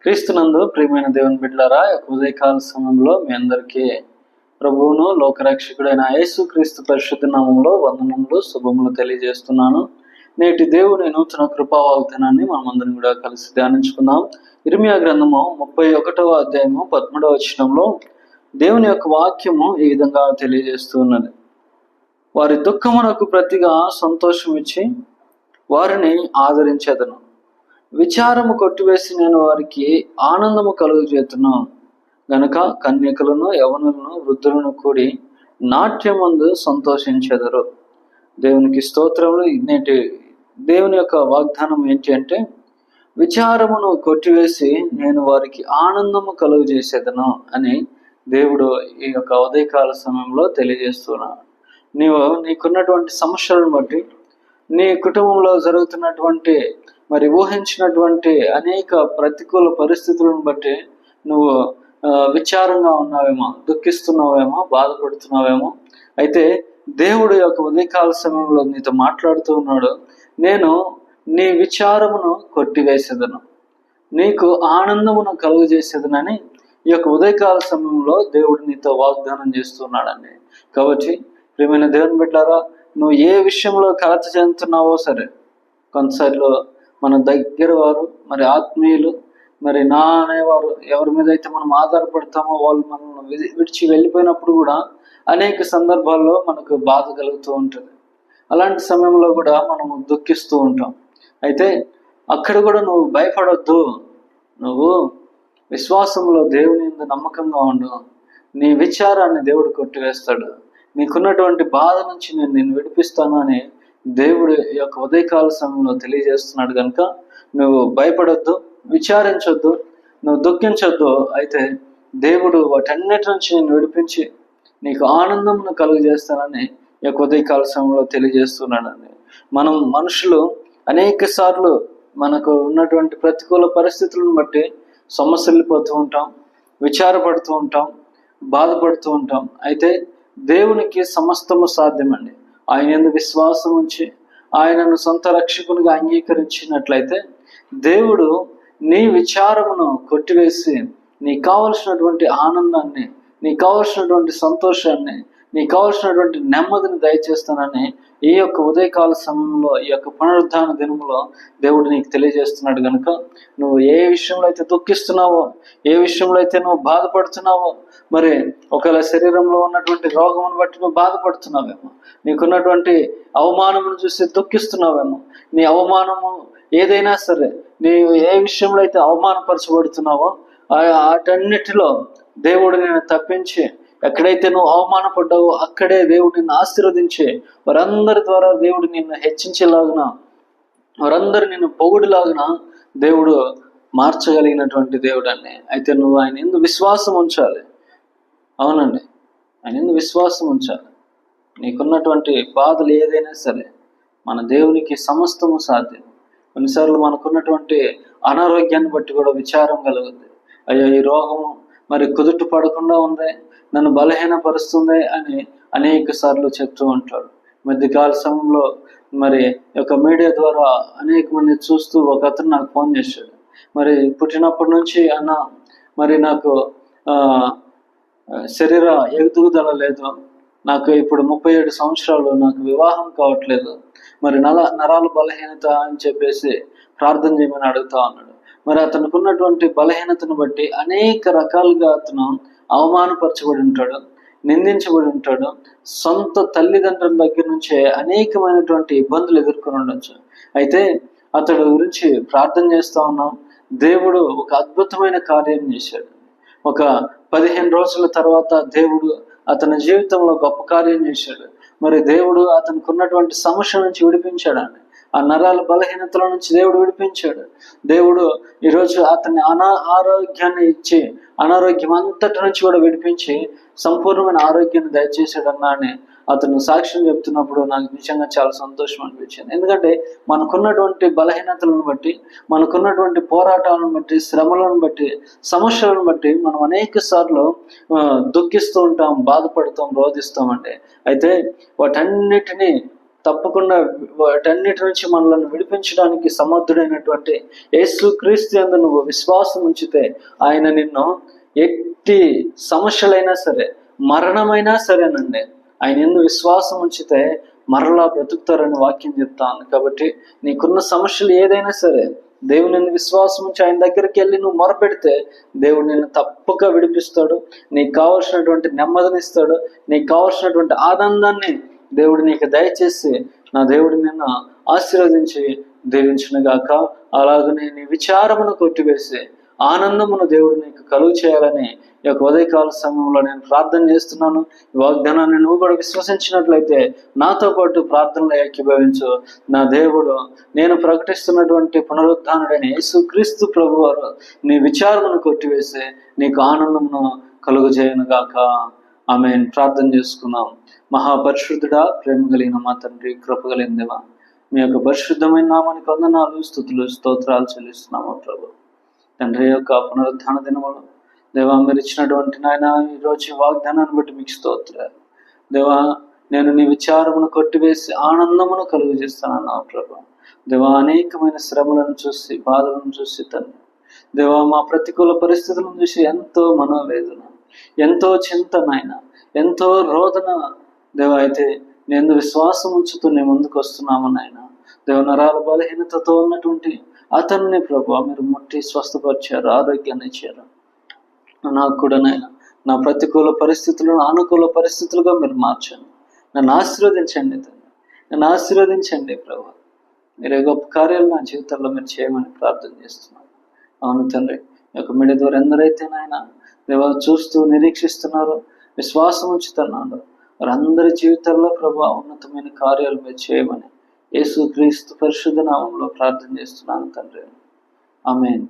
క్రీస్తునందు ప్రియమైన దేవుని బిడ్డలారా, ఉదయకాల సమయంలో మీ అందరికీ ప్రభువును లోకరక్షకుడైన యేసుక్రీస్తు పరిశుద్ధ నామంలో వందనములు శుభములు తెలియజేస్తున్నాను. నేటి దేవుని నూతన కృపా వాగ్దానాన్ని మనమందరం కూడా కలిసి ధ్యానించుకుందాం. ఇర్మియా గ్రంథము 31వ అధ్యాయము 13వ వచనంలో దేవుని యొక్క వాక్యము ఈ విధంగా తెలియజేస్తూ ఉన్నది. వారి దుఃఖమునకు ప్రతిగా సంతోషం ఇచ్చి వారిని ఆదరించేదను. విచారము కొట్టివేసి నేను వారికి ఆనందము కలుగజేస్తున్నాను గనుక కన్యకలను యవనులను వృద్ధులను కూడి నాట్యమందు సంతోషించెదరు. దేవునికి స్తోత్రములు. నేటి దేవుని యొక్క వాగ్దానం ఏంటి అంటే, విచారమును కొట్టివేసి నేను వారికి ఆనందము కలుగజేసేదను అని దేవుడు ఈ యొక్క ఉదయకాల సమయంలో తెలియజేస్తున్నాడు. నీకున్నటువంటి సమస్యలను బట్టి, నీ కుటుంబంలో జరుగుతున్నటువంటి ఊహించినటువంటి అనేక ప్రతికూల పరిస్థితులను బట్టి నువ్వు విచారంగా ఉన్నావేమో, దుఃఖిస్తున్నావేమో, బాధపడుతున్నావేమో. అయితే దేవుడు యొక్క ఉదయకాల సమయంలో నీతో మాట్లాడుతూ ఉన్నాడు. నేను నీ విచారమును కొట్టివేసేదను, నీకు ఆనందమును కలుగజేసేదనని ఈ యొక్క ఉదయకాల సమయంలో దేవుడు నీతో వాగ్దానం చేస్తున్నాడండి. కాబట్టి ప్రియమైన దేవుని బిడ్డలారా, నువ్వు ఏ విషయంలో కలత చెందుతున్నావో సరే, కొన్నిసార్లు మన దగ్గర వారు, ఆత్మీయులు, నా అనేవారు ఎవరి మీద అయితే మనం ఆధారపడతామో వాళ్ళు మనల్ని విడిచి వెళ్ళిపోయినప్పుడు కూడా అనేక సందర్భాల్లో మనకు బాధ కలుగుతూ ఉంటుంది. అలాంటి సమయంలో కూడా మనము దుఃఖిస్తూ ఉంటాం. అయితే అక్కడ కూడా నువ్వు భయపడొద్దు. నువ్వు విశ్వాసంలో దేవుని యందు నమ్మకంగా ఉండు. నీ విచారాన్ని దేవుడు కొట్టివేస్తాడు. నీకున్నటువంటి బాధ నుంచి నేను నిన్ను విడిపిస్తాను అని దేవుడు ఈ యొక్క ఉదయకాల సమయంలో తెలియజేస్తున్నాడు. కనుక నువ్వు భయపడొద్దు, విచారించొద్దు, నువ్వు దుఃఖించొద్దు. అయితే దేవుడు వాటన్నిటి నుంచి నేను విడిపించి నీకు ఆనందమును కలుగజేస్తానని ఈ యొక్క ఉదయకాల సమయంలో తెలియజేస్తున్నాడండి. మనం మనుషులు అనేక సార్లు మనకు ఉన్నటువంటి ప్రతికూల పరిస్థితులను బట్టి సమస్యలిపోతూ ఉంటాం, విచారపడుతూ ఉంటాం, బాధపడుతూ ఉంటాం. అయితే దేవునికి సమస్తము సాధ్యమండి. ఆయన యందు విశ్వాసం ఉంచి ఆయనను సొంత రక్షకునిగా అంగీకరించినట్లయితే దేవుడు నీ విచారమును కొట్టివేసి నీకు కావలసినటువంటి ఆనందాన్ని, నీకు కావలసినటువంటి సంతోషాన్ని, నీకు కావలసినటువంటి నెమ్మదిని దయచేస్తానని ఈ యొక్క ఉదయకాల సమయంలో, ఈ యొక్క పునరుద్ధాన దినములో దేవుడు నీకు తెలియజేస్తున్నాడు. కనుక నువ్వు ఏ విషయంలో అయితే దుఃఖిస్తున్నావో, ఏ విషయంలో అయితే నువ్వు బాధపడుతున్నావో, ఒకవేళ శరీరంలో ఉన్నటువంటి రోగమును బట్టి నువ్వు బాధపడుతున్నావేమో, నీకున్నటువంటి అవమానమును చూసి దుఃఖిస్తున్నావేమో, నీ అవమానము ఏదైనా సరే, నీవు ఏ విషయంలో అయితే అవమానపరచబడుతున్నావో వాటన్నిటిలో దేవుడు నేను తప్పించి, ఎక్కడైతే నువ్వు అవమానపడ్డావో అక్కడే దేవుడు నిన్ను ఆశీర్వదించి వారందరి ద్వారా దేవుడు నిన్ను హెచ్చించేలాగున, వారందరూ నిన్ను పొగుడులాగున దేవుడు మార్చగలిగినటువంటి దేవుడు అండి. అయితే నువ్వు ఆయన యందు విశ్వాసం ఉంచాలి. అవునండి, ఆయన యందు విశ్వాసం ఉంచాలి. నీకున్నటువంటి బాధలు ఏదైనా సరే మన దేవునికి సమస్తము సాధ్యం. కొన్నిసార్లు మనకున్నటువంటి అనారోగ్యాన్ని బట్టి కూడా విచారం కలుగుద్ది. అయ్యో, ఈ రోగము కుదుట పడకుండా ఉంది, నన్ను బలహీనపరుస్తుంది అని అనేక సార్లు చెప్తూ ఉంటాడు. మధ్యకాల సమయంలో యొక్క మీడియా ద్వారా అనేక మంది చూస్తూ ఒక అతను నాకు ఫోన్ చేశాడు. పుట్టినప్పటి నుంచి అన్న నాకు శరీర ఎదుగుదల లేదు, నాకు ఇప్పుడు 37 సంవత్సరాలు, నాకు వివాహం కావట్లేదు, నరాల బలహీనత అని చెప్పేసి ప్రార్థన చేయమని అడుగుతా ఉన్నాడు. అతనికి ఉన్నటువంటి బలహీనతను బట్టి అనేక రకాలుగా అతను అవమానపరచబడి ఉంటాడు, నిందించబడి ఉంటాడు. సొంత తల్లిదండ్రుల దగ్గర నుంచే అనేకమైనటువంటి ఇబ్బందులు ఎదుర్కొని ఉండొచ్చు. అయితే అతడు గురించి ప్రార్థన చేస్తా ఉన్నాం. దేవుడు ఒక అద్భుతమైన కార్యం చేశాడు. ఒక 15 రోజుల తర్వాత దేవుడు అతని జీవితంలో గొప్ప కార్యం చేశాడు. దేవుడు అతనికి ఉన్నటువంటి సమస్య నుంచి విడిపించాడండి. ఆ నరాల బలహీనతల నుంచి దేవుడు విడిపించాడు. దేవుడు ఈరోజు అతన్ని ఆరోగ్యాన్ని ఇచ్చి అనారోగ్యం అంతటి నుంచి కూడా విడిపించి సంపూర్ణమైన ఆరోగ్యాన్ని దయచేసాడన్నా అని అతను సాక్ష్యం చెప్తున్నప్పుడు నాకు నిజంగా చాలా సంతోషం అనిపించింది. ఎందుకంటే మనకున్నటువంటి బలహీనతలను బట్టి, మనకున్నటువంటి పోరాటాలను బట్టి, శ్రమలను బట్టి, సమస్యలను బట్టి మనం అనేక సార్లు దుఃఖిస్తూ ఉంటాం, బాధపడుతాం, రోధిస్తామండి. అయితే వాటన్నిటినీ తప్పకుండా వాటన్నిటి నుంచి మనల్ని విడిపించడానికి సమర్థుడైనటువంటి యేసు క్రీస్తు యందు నువ్వు విశ్వాసం ఉంచితే ఆయన నిన్ను ఎట్టి సమస్యలైనా సరే, మరణమైనా సరేనండి, ఆయన యందు విశ్వాసం ఉంచితే మరలా బ్రతుకుతారని వాక్యం చెప్తాను. కాబట్టి నీకున్న సమస్యలు ఏదైనా సరే దేవుని యందు విశ్వాసం ఉంచి ఆయన దగ్గరికి వెళ్ళి నువ్వు మొరపెడితే దేవుడు నిన్ను తప్పక విడిపిస్తాడు. నీకు కావాల్సినటువంటి నెమ్మదినిస్తాడు. నీకు కావాల్సినటువంటి ఆనందాన్ని దేవుడు నీకు దయచేసి నా దేవుడు నిన్ను ఆశీర్వదించి దీవించునుగాక. అలాగనే నీ విచారమును కొట్టివేసి ఆనందమును దేవుడు నీకు కలుగు చేయాలని ఈ యొక్క ఉదయకాల సమయంలో నేను ప్రార్థన చేస్తున్నాను. ఈ వాగ్దానాన్ని నువ్వు కూడా విశ్వసించినట్లయితే నాతో పాటు ప్రార్థనలో ఏకీభవించు. నా దేవుడు నేను ప్రకటిస్తున్నటువంటి పునరుద్ధానుడైన యేసు క్రీస్తు ప్రభువారు నీ విచారమును కొట్టివేసి నీకు ఆనందమును కలుగు చేయనుగాక. ఆమేన్. ప్రార్థన చేసుకుందాం. మహాపరిశుద్ధుడా, ప్రేమ కలిగిన మా తండ్రి, కృప కలిగిన దేవా, మీ యొక్క పరిశుద్ధమైన నామానికి వందనాలు, స్తుతులు, స్తోత్రాలు చెల్లిస్తున్నాము ప్రభు. తండ్రి యొక్క పునరుద్ధాన దినములు దేవా, మీరు ఇచ్చినటువంటి నాయన ఈరోజు వాగ్దానాన్ని బట్టి మీకు స్తోత్రాలు దేవా. నేను నీ విచారమును కొట్టివేసి ఆనందమును కలుగు చేస్తానన్నావు ప్రభు. దేవా, అనేకమైన శ్రమలను చూసి, బాధలను చూసి తండ్రి దేవా, మా ప్రతికూల పరిస్థితులను చూసి ఎంతో మనోవేదన, ఎంతో చింత నాయన, ఎంతో రోదన దేవా. అయితే నేను విశ్వాసం ఉంచుతూ నేను ముందుకు వస్తున్నాము నాయన. దేవ, నరాల బలహీనతతో ఉన్నటువంటి అతన్ని ప్రభు మీరు ముట్టి స్వస్థపరిచారు, ఆరోగ్యాన్ని ఇచ్చారు. నాకు కూడా నాయన నా ప్రతికూల పరిస్థితులను అనుకూల పరిస్థితులుగా మీరు మార్చండి. నన్ను ఆశీర్వదించండి తండ్రి, నన్ను ఆశీర్వదించండి ప్రభు. మీరే గొప్ప కార్యాలు నా జీవితంలో మీరు చేయమని ప్రార్థన చేస్తున్నాను. అవును తండ్రి, ఈ యొక్క మీడియా ద్వారా ఎందరైతే నాయన దేవా చూస్తూ నిరీక్షిస్తున్నారు, విశ్వాసం ఉంచుతున్నారు, వారందరి జీవితాల్లో ప్రభు ఉన్నతమైన కార్యాలు మీరు చేయమని యేసు క్రీస్తు పరిశుద్ధ నామంలో ప్రార్థన చేస్తున్నాను తండ్రి. ఆమేన్.